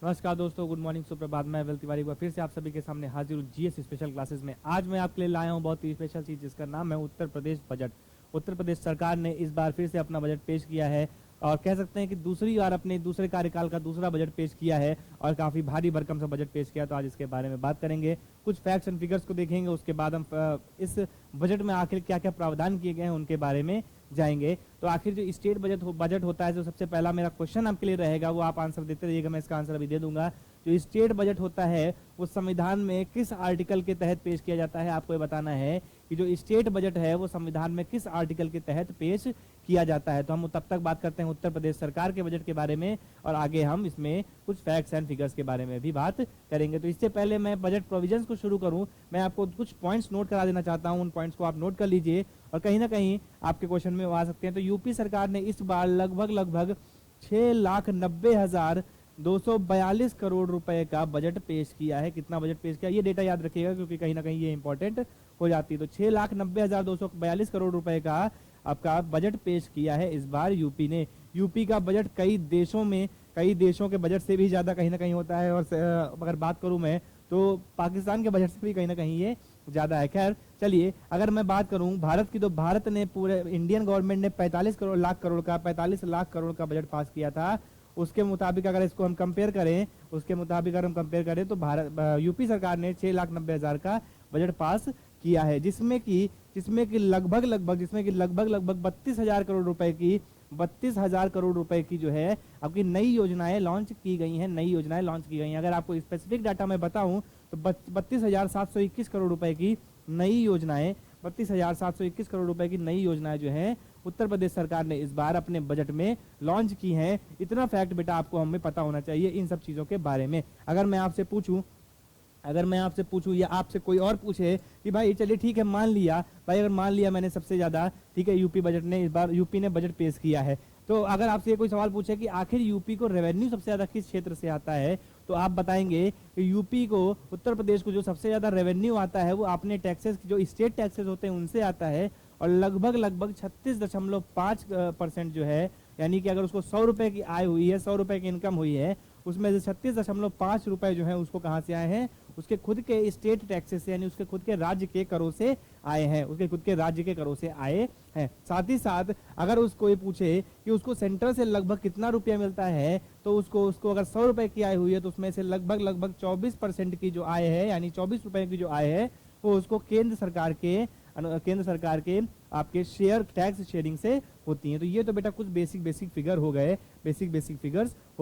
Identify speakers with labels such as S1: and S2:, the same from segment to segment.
S1: नमस्कार दोस्तों, good morning, सुप्रभात। मैं वेल तिवारी फिर से आप सभी के सामने हाजिर हूँ जीएस स्पेशल क्लासेस में। आज मैं आपके लिए लाया हूँ बहुत ही स्पेशल चीज़ जिसका नाम है उत्तर प्रदेश बजट। उत्तर प्रदेश सरकार ने इस बार फिर से अपना बजट पेश किया है और कह सकते हैं कि दूसरी बार अपने दूसरे कार्यकाल का दूसरा बजट पेश किया है और काफ़ी भारी भरकम सा बजट पेश किया। तो आज इसके बारे में बात करेंगे, कुछ फैक्ट्स एंड फिगर्स को देखेंगे, उसके बाद हम इस बजट में आखिर क्या क्या प्रावधान किए गए हैं उनके बारे में जाएंगे। तो आखिर जो स्टेट बजट होता है, जो सबसे पहला मेरा क्वेश्चन आपके लिए रहेगा वो आप आंसर देते रहिएगा, मैं इसका आंसर अभी दे दूंगा। जो स्टेट बजट होता है वो संविधान में किस आर्टिकल के तहत पेश किया जाता है, आपको ये बताना है कि जो स्टेट बजट है वो संविधान में किस आर्टिकल के तहत पेश किया जाता है। तो हम तब तक बात करते हैं उत्तर प्रदेश सरकार के बजट के बारे में और आगे हम इसमें कुछ फैक्ट्स एंड फिगर्स के बारे में भी बात करेंगे। तो इससे पहले मैं बजट प्रोविजंस को शुरू करूं, मैं आपको कुछ पॉइंट्स नोट करा देना चाहता हूं। उन पॉइंट्स को आप नोट कर लीजिए और कहीं ना कहीं आपके क्वेश्चन में आ सकते हैं। तो यूपी सरकार ने इस बार लगभग 6,90,242 करोड़ रुपए का बजट पेश किया है। कितना बजट पेश किया, ये डेटा याद रखिएगा क्योंकि कहीं ना कहीं ये इंपॉर्टेंट हो जाती है। तो 6,90,242 करोड़ रुपए का आपका बजट पेश किया है इस बार यूपी ने। यूपी का बजट कई देशों के बजट से भी ज्यादा कहीं ना कहीं होता है। और अगर बात करूं मैं तो पाकिस्तान के बजट से भी कहीं ना कहीं ये ज्यादा है। खैर चलिए, अगर मैं बात करूं भारत की, तो भारत ने पूरे इंडियन गवर्नमेंट ने 45 लाख करोड़ का बजट पास किया था। उसके मुताबिक अगर इसको हम कंपेयर करें, तो भारत यूपी सरकार ने 6,90,000 का बजट पास किया है, जिसमें कि लगभग 32,000 करोड़ रुपए की 32,000 करोड़ रुपए की जो है आपकी नई योजनाएं लॉन्च की गई हैं। अगर आपको स्पेसिफिक डाटा मैं बताऊं तो 32,721 करोड़ रुपए की नई योजनाएं 32,721 करोड़ रुपए की नई योजनाएं जो है उत्तर प्रदेश सरकार ने इस बार अपने बजट में लॉन्च की हैं। इतना फैक्ट बेटा आपको हमें पता होना चाहिए इन सब चीजों के बारे में। अगर मैं आपसे पूछूं या आपसे कोई और पूछे कि भाई चलिए ठीक है, मान लिया मैंने सबसे ज्यादा, ठीक है, इस बार यूपी ने बजट पेश किया है, तो अगर आपसे ये कोई सवाल पूछे कि आखिर यूपी को रेवेन्यू सबसे ज्यादा किस क्षेत्र से आता है, तो आप बताएंगे कि यूपी को, उत्तर प्रदेश को जो सबसे ज्यादा रेवेन्यू आता है वो अपने टैक्सेस, जो स्टेट टैक्सेस होते हैं उनसे आता है। और लगभग 36.5% जो है, यानी कि अगर उसको 100 रुपए की आय हुई है, 100 रुपए की इनकम हुई है, उसमें से 36.5 रुपए जो है उसको कहां से आए हैं, उसके खुद के स्टेट टैक्सेस से, यानी उसके खुद के राज्य के करों से आए हैं। साथ ही साथ अगर उसको ये पूछे कि उसको सेंटर से लगभग कितना रुपया मिलता है, तो उसको अगर 100 रुपए की आय हुई है तो उसमें से लगभग 24% की जो आय है, यानी 24 रुपए की जो आय है, वो उसको केंद्र सरकार के आपके शेयर टैक्स शेयरिंग से होती है। तो ये तो बेटा कुछ बेसिक फिगर्स हो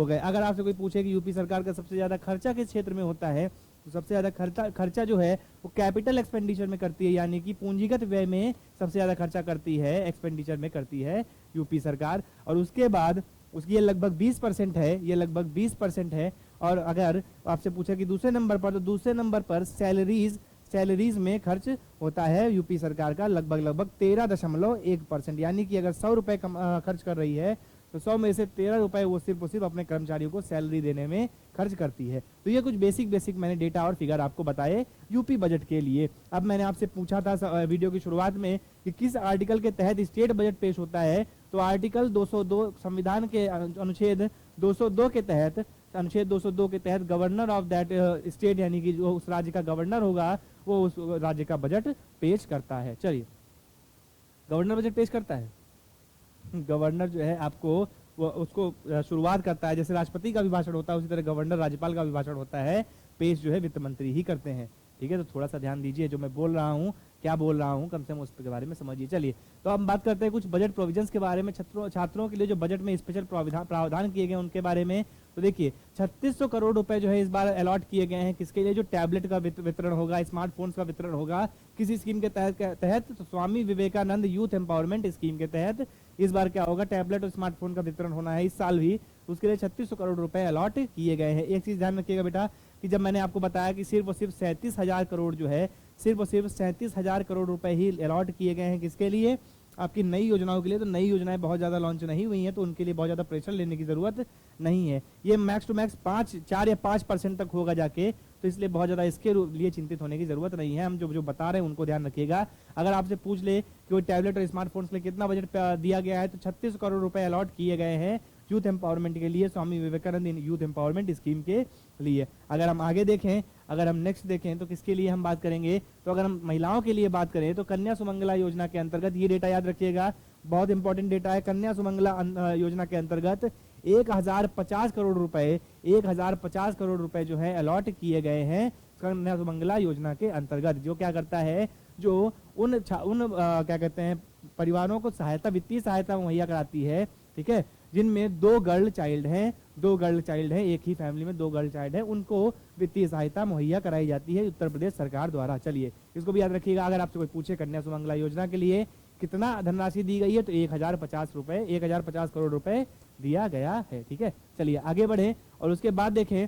S1: गए। अगर आपसे कोई पूछे कि यूपी सरकार का सबसे ज्यादा खर्चा किस क्षेत्र में होता है, तो सबसे ज्यादा खर्चा जो है वो कैपिटल एक्सपेंडिचर में करती है, यानी कि पूंजीगत व्यय में सबसे ज्यादा खर्चा करती है, एक्सपेंडिचर में करती है यूपी सरकार। और उसके बाद उसकी ये लगभग 20% है। और अगर आपसे पूछे कि दूसरे नंबर पर सैलरीज में खर्च होता है यूपी सरकार का लगभग 13.1%, यानी कि अगर 100 रुपए खर्च कर रही है तो 100 में से 13 रुपए वो सिर्फ अपने कर्मचारियों को सैलरी देने में खर्च करती है। तो ये कुछ बेसिक मैंने डेटा और फिगर आपको बताए यूपी बजट के लिए। अब मैंने आपसे पूछा था वीडियो की शुरुआत में कि किस आर्टिकल के तहत स्टेट बजट पेश होता है, तो आर्टिकल 202 संविधान के अनुच्छेद 202 के तहत गवर्नर ऑफ दैट स्टेट, यानी कि जो उस राज्य का गवर्नर होगा वो उस राज्य का बजट पेश करता है। चलिए, गवर्नर बजट पेश करता है। गवर्नर जो है आपको उसको शुरुआत करता है, जैसे राष्ट्रपति का भी भाषण होता है उसी तरह गवर्नर, राज्यपाल का भी भाषण होता है, पेश जो है वित्त मंत्री ही करते हैं। ठीक है, तो थोड़ा सा ध्यान दीजिए, जो मैं बोल रहा हूँ, क्या बोल रहा हूँ, कम से कम उसके बारे में समझिए। चलिए, तो हम बात करते हैं कुछ बजट प्रोविजंस के बारे में, छात्रों के लिए जो बजट में स्पेशल प्रावधान किए गए उनके बारे में। तो देखिए, 3600 करोड़ रुपए जो है इस बार अलॉट किए गए हैं, किसके लिए, जो टैबलेट का वितरण होगा, स्मार्टफोन्स का वितरण होगा, किसी स्कीम के तहत तो Swami Vivekananda youth empowerment scheme के तहत इस बार क्या होगा, टैबलेट और स्मार्टफोन का वितरण होना है इस साल भी। उसके लिए 3600 करोड़ रुपए अलॉट किए गए हैं। एक चीज ध्यान रखिएगा बेटा कि जब मैंने आपको बताया कि सिर्फ 37,000 करोड़ जो है, सिर्फ 37,000 करोड़ रुपए ही अलॉट किए गए हैं, किसके लिए, आपकी नई योजनाओं के लिए। तो नई योजनाएं बहुत ज्यादा लॉन्च नहीं हुई हैं, तो उनके लिए बहुत ज्यादा प्रेशर लेने की जरूरत नहीं है। ये मैक्स टू मैक्स 4 या 5% तक होगा जाके, तो इसलिए बहुत ज्यादा इसके लिए चिंतित होने की जरूरत नहीं है। हम जो बता रहे हैं उनको ध्यान रखिएगा। अगर आपसे पूछ ले कि वो टैबलेट और स्मार्टफोन्स के लिए कितना बजट दिया गया है, तो 36 करोड़ रुपए अलॉट किए गए हैं यूथ एम्पावरमेंट के लिए, Swami Vivekananda youth empowerment scheme के लिए। अगर हम आगे देखें, अगर हम नेक्स्ट देखें तो किसके लिए हम बात करेंगे, तो अगर हम महिलाओं के लिए बात करें तो कन्या सुमंगला योजना के अंतर्गत, ये डेटा याद रखिएगा, बहुत इंपॉर्टेंट डेटा है। कन्या सुमंगला योजना के अंतर्गत 1050 करोड़ रुपए, 1050 करोड़ रुपए जो है अलॉट किए गए हैं कन्या सुमंगला योजना के अंतर्गत, जो क्या करता है, जो उन क्या कहते हैं परिवारों को सहायता, वित्तीय सहायता मुहैया कराती है, ठीक है, जिनमें 2 गर्ल चाइल्ड हैं, 2 गर्ल चाइल्ड है, एक ही फैमिली में 2 गर्ल चाइल्ड है, उनको वित्तीय सहायता मुहैया कराई जाती है उत्तर प्रदेश सरकार द्वारा। चलिए इसको भी याद रखिएगा, अगर आपसे कोई पूछे कन्या सुमंगला योजना के लिए कितना धनराशि दी गई है, तो 1050 रुपए, 1050 करोड़ रुपए दिया गया है, ठीक है। चलिए आगे बढ़े और उसके बाद देखें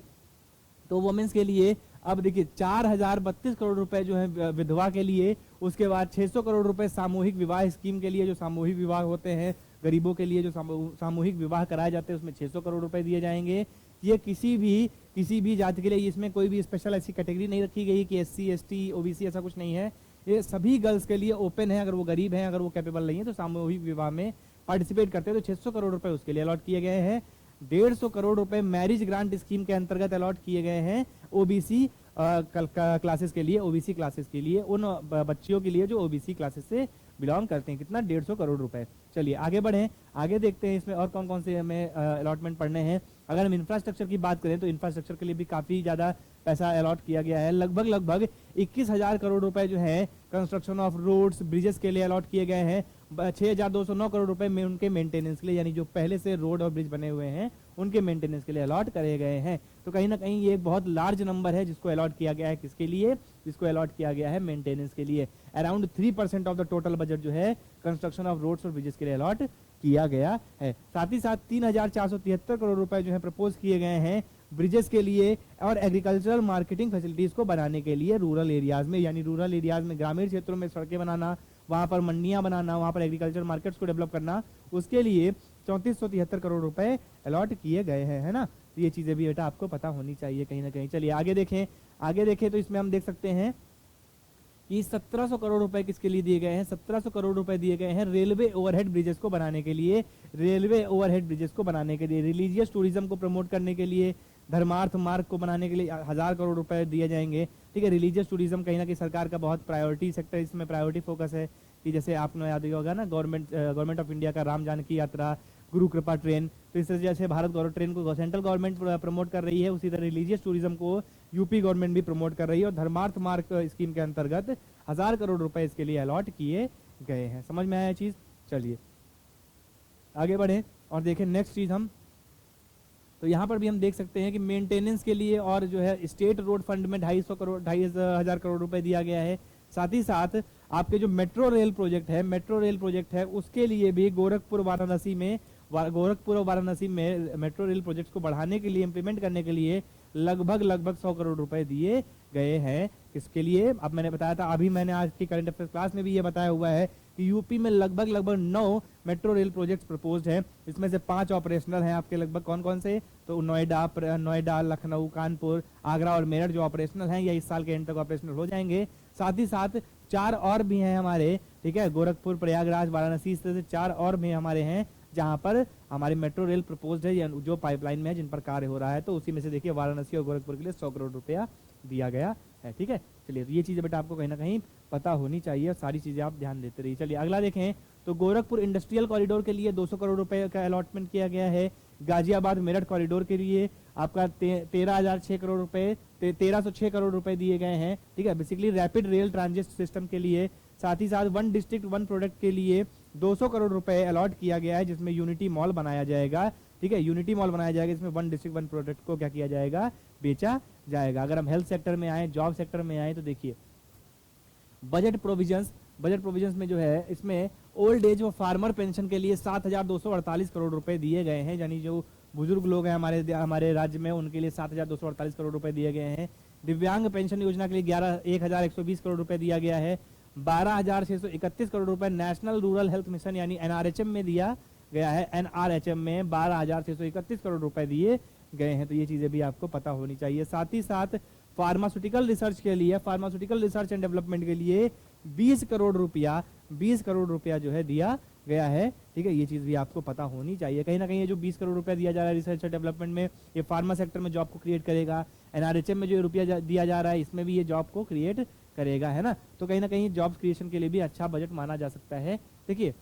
S1: तो वुमेन्स के लिए अब देखिए 4032 करोड़ रुपए जो है विधवा के लिए, उसके बाद 600 करोड़ रुपए सामूहिक विवाह स्कीम के लिए, जो सामूहिक विवाह होते हैं गरीबों के लिए, जो सामूहिक विवाह कराए जाते हैं उसमें 600 करोड़ रुपए दिए जाएंगे। ये किसी भी जाति के लिए, इसमें कोई भी स्पेशल ऐसी कैटेगरी नहीं रखी गई कि SC ST OBC ऐसा कुछ नहीं है, ये सभी गर्ल्स के लिए ओपन है। अगर वो गरीब हैं, अगर वो कैपेबल नहीं है तो सामूहिक विवाह में पार्टिसिपेट करते हैं तो 600 करोड़ रुपए उसके लिए अलॉट किए गए हैं। 150 करोड़ रुपए मैरिज ग्रांट स्कीम के अंतर्गत अलॉट किए गए हैं OBC क्लासेस के लिए, OBC क्लासेस के लिए, उन बच्चियों के लिए जो OBC क्लासेस से बिलोंग करते हैं। कितना 150 करोड़ रुपए। चलिए आगे बढ़ें, आगे देखते हैं इसमें और कौन कौन से हमें अलॉटमेंट पढ़ने हैं। अगर हम इंफ्रास्ट्रक्चर की बात करें तो इंफ्रास्ट्रक्चर के लिए भी काफी ज्यादा पैसा अलॉट किया गया है। लगभग 21,000 करोड़ रुपए जो है कंस्ट्रक्शन ऑफ रोड्स ब्रिजेस के लिए अलॉट किए गए हैं। 6,209 करोड़ रुपए में उनके मेंटेनेंस के लिए, यानी जो पहले से रोड और ब्रिज बने हुए हैं उनके मेंटेनेंस के लिए अलॉट करे गए हैं। तो कहीं ना कहीं ये एक बहुत लार्ज नंबर है जिसको अलॉट किया गया है, किसके लिए, जिसको अलॉट किया गया है मेंटेनेंस के लिए। Around 3% of the total budget जो है कंस्ट्रक्शन ऑफ रोड्स और ब्रिजेस के लिए अलॉट किया गया है। साथ ही साथ 3,473 करोड़ रुपए जो है प्रपोज किए गए हैं ब्रिजेस के लिए और एग्रीकल्चरल मार्केटिंग फैसिलिटीज को बनाने के लिए रूरल एरियाज में, यानी रूरल एरियाज में ग्रामीण क्षेत्रों में सड़कें बनाना, वहां पर मंडियां बनाना, वहां पर एग्रीकल्चर मार्केट्स को डेवलप करना, उसके लिए 3473 करोड़ रुपए अलॉट किए गए हैं, है ना। तो ये चीजें भी बेटा आपको पता होनी चाहिए कहीं ना कहीं। चलिए आगे देखें तो इसमें हम देख सकते हैं कि 1700 करोड़ रुपए किसके लिए दिए गए हैं। 1700 करोड़ रुपए दिए गए हैं रेलवे ओवरहेड ब्रिजेस को बनाने के लिए, रेलवे ओवरहेड ब्रिजेस को बनाने के लिए, रिलीजियस टूरिज्म को प्रमोट करने के लिए, धर्मार्थ मार्ग को बनाने के लिए 1000 करोड़ रुपए दिए जाएंगे, ठीक है। रिलीजियस टूरिज्म कहीं ना कहीं सरकार का बहुत प्रायोरिटी सेक्टर, इसमें प्रायोरिटी फोकस है कि जैसे आपने याद होगा ना गवर्नमेंट ऑफ इंडिया का राम जानकी यात्रा, गुरु कृपा ट्रेन, तो इस तरह से भारत गवर्नमेंट ट्रेन को सेंट्रल गवर्नमेंट प्रमोट कर रही है, उसी तरह रिलीजियस टूरिज्म को यूपी गवर्नमेंट भी प्रमोट कर रही है। और धर्मार्थ मार्ग स्कीम के अंतर्गत 1000 करोड़ रुपए इसके लिए अलॉट किए गए हैं। समझ में आया चीज। चलिए आगे बढ़े और देखें नेक्स्ट चीज हम, तो यहाँ पर भी हम देख सकते हैं कि मेंटेनेंस के लिए और जो है स्टेट रोड फंड में 2,500 करोड़ रुपए दिया गया है। साथ ही साथ आपके जो मेट्रो रेल प्रोजेक्ट है उसके लिए भी गोरखपुर और वाराणसी में मेट्रो रेल प्रोजेक्ट को बढ़ाने के लिए, इंप्लीमेंट करने के लिए लगभग 100 करोड़ रुपए दिए गए हैं। इसके लिए अब मैंने बताया था, अभी मैंने आज की करंट अफेयर्स क्लास में भी ये बताया हुआ है कि यूपी में लगभग 9 मेट्रो रेल प्रोजेक्ट्स प्रपोज्ड हैं। इसमें से 5 ऑपरेशनल हैं आपके। लगभग कौन कौन से, तो नोएडा, लखनऊ, कानपुर, आगरा और मेरठ जो ऑपरेशनल हैं, या इस साल के एंड तक ऑपरेशनल हो जाएंगे। साथ ही साथ 4 और भी हैं हमारे, ठीक है, गोरखपुर, प्रयागराज, वाराणसी, इस तरह से 4 और भी हमारे हैं जहां पर हमारी मेट्रो रेल प्रपोज्ड है या जो पाइपलाइन में है, जिन पर कार्य हो रहा है। तो उसी में से देखिए वाराणसी और गोरखपुर के लिए 100 करोड़ रुपया दिया गया है, ठीक है। चलिए तो ये चीजें बेटा आपको कहीं ना कहीं पता होनी चाहिए, सारी चीजें आप ध्यान देते रहिए। चलिए अगला देखें तो गोरखपुर इंडस्ट्रियल कॉरिडोर के लिए 200 करोड़ रुपए का अलॉटमेंट किया गया है। गाजियाबाद मेरठ कॉरिडोर के लिए आपका 13,006 करोड़ रुपए 1306 करोड़ रुपए दिए गए हैं, ठीक है, basically rapid rail transit system के लिए। साथ ही साथ 1 डिस्ट्रिक्ट 1 प्रोडक्ट के लिए 200 करोड़ रुपए अलॉट किया गया है, जिसमें यूनिटी मॉल बनाया जाएगा, ठीक है, यूनिटी मॉल बनाया जाएगा, इसमें 1 डिस्ट्रिक्ट 1 प्रोडक्ट को क्या किया जाएगा, बेचा जाएगा। अगर हम हेल्थ सेक्टर में आए, जॉब सेक्टर में आए, तो देखिए बजट प्रोविजंस में जो है इसमें ओल्ड एज और फार्मर पेंशन के लिए 7,248 करोड़ रुपए दिए गए हैं, यानी जो बुजुर्ग लोग हैं हमारे राज्य में, उनके लिए 7,248 करोड़ रुपए दिए गए हैं। दिव्यांग पेंशन योजना के लिए 1,120 करोड़ रुपए दिया गया है। 12,631 करोड़ रुपए नेशनल रूरल हेल्थ मिशन यानी NRHM में दिया गया है। NRHM में 12,631 करोड़ रुपए दिए गए हैं। तो ये चीजें भी आपको पता होनी चाहिए। साथ ही साथ फार्मास्यूटिकल रिसर्च के लिए, फार्मास्यूटिकल रिसर्च एंड डेवलपमेंट के लिए 20 करोड़ रुपया जो है दिया गया है। ठीक है, ये चीज़ भी आपको पता होनी चाहिए। कहीं ना कहीं ये जो 20 करोड़ रुपया दिया जा रहा है रिसर्च और डेवलपमेंट में, ये फार्मा सेक्टर में जॉब को क्रिएट करेगा। एनआरएचएम में जो रुपया दिया जा रहा है इसमें भी ये जॉब को क्रिएट करेगा, है ना। तो कहीं ना कहीं जॉब क्रिएशन के लिए भी अच्छा बजट माना जा सकता है। देखिए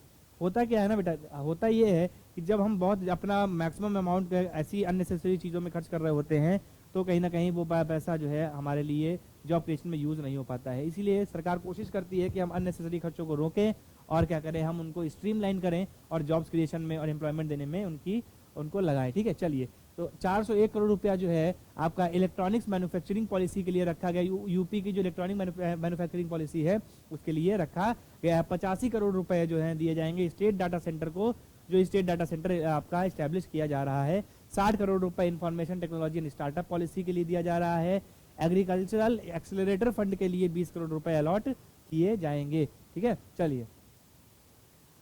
S1: होता क्या है ना बेटा, होता ये है कि जब हम बहुत अपना मैक्सिमम अमाउंट ऐसी अननेसेसरी चीज़ों में खर्च कर रहे होते हैं तो कहीं ना कहीं वो पैसा जो है हमारे लिए जॉब क्रिएशन में यूज़ नहीं हो पाता है। इसीलिए सरकार कोशिश करती है कि हम अननेसेसरी खर्चों को रोकें और क्या करें, हम उनको स्ट्रीमलाइन करें और जॉब्स क्रिएशन में और एम्प्लॉयमेंट देने में उनको लगाएं। ठीक है, चलिए तो 401 करोड़ रुपया जो है आपका इलेक्ट्रॉनिक्स मैन्युफैक्चरिंग पॉलिसी के लिए रखा गया। यूपी की जो इलेक्ट्रॉनिक मैन्युफैक्चरिंग पॉलिसी है उसके लिए रखा गया है। 85 करोड़ रुपए जो है दिए जाएंगे स्टेट डाटा सेंटर को, जो स्टेट डाटा सेंटर आपका स्टैब्लिश किया जा रहा है। 60 करोड़ रुपए information technology and startup policy के लिए दिया जा रहा है। एग्रीकल्चरल एक्सेलरेटर फंड के लिए 20 करोड़ रुपए अलॉट किए जाएंगे। ठीक है, चलिए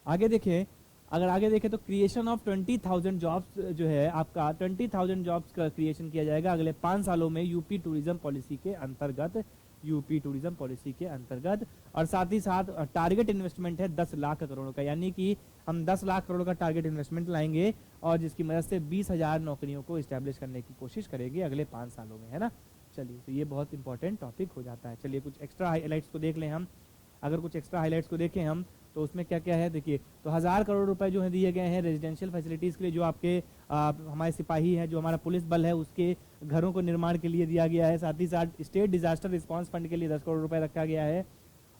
S1: आगे देखें। अगर आगे देखें तो क्रिएशन ऑफ 20,000 जॉब्स जो है आपका 20,000 जॉब्स का क्रिएशन किया जाएगा अगले 5 सालों में यूपी टूरिज्म पॉलिसी के अंतर्गत, यूपी टूरिज्म पॉलिसी के अंतर्गत। और साथ ही साथ टारगेट इन्वेस्टमेंट है 10 लाख करोड़ का, यानी कि हम 10 लाख करोड़ का टारगेट इन्वेस्टमेंट लाएंगे और जिसकी मदद से 20,000 नौकरियों को इस्टेब्लिश करने की कोशिश करेंगे अगले 5 सालों में, है ना। चलिए तो ये बहुत इंपॉर्टेंट टॉपिक हो जाता है। चलिए कुछ एक्स्ट्रा हाईलाइट्स को देख लें हम। अगर कुछ एक्स्ट्रा हाईलाइट्स को देखें हम तो उसमें क्या क्या है देखिए, तो 1000 करोड़ रुपए जो है दिए गए हैं रेजिडेंशियल फैसिलिटीज़ के लिए, जो आपके हमारे सिपाही हैं, जो हमारा पुलिस बल है उसके घरों को निर्माण के लिए दिया गया है। साथ ही साथ स्टेट डिजास्टर रिस्पांस फंड के लिए 10 करोड़ रुपए रखा गया है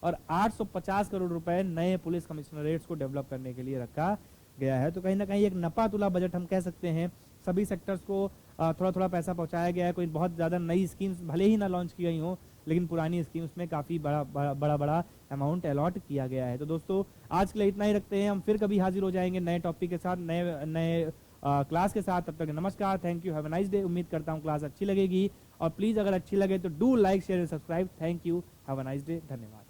S1: और 850 करोड़ रुपए नए पुलिस कमिश्नरेट्स को डेवलप करने के लिए रखा गया है। तो कहीं ना कहीं एक नपा तुला बजट हम कह सकते हैं। सभी सेक्टर्स को थोड़ा थोड़ा पैसा पहुंचाया गया है। कोई बहुत ज़्यादा नई स्कीम्स भले ही ना लॉन्च की गई हो, लेकिन पुरानी स्कीम्स में काफ़ी बड़ा अमाउंट अलॉट किया गया है। तो दोस्तों आज के लिए इतना ही रखते हैं, हम फिर कभी हाजिर हो जाएंगे नए टॉपिक के साथ, नए क्लास के साथ। तब तक नमस्कार, thank you, have a nice day. उम्मीद करता हूँ क्लास अच्छी लगेगी और प्लीज़ अगर अच्छी लगे तो do like share and subscribe. Thank you, have a nice day, धन्यवाद।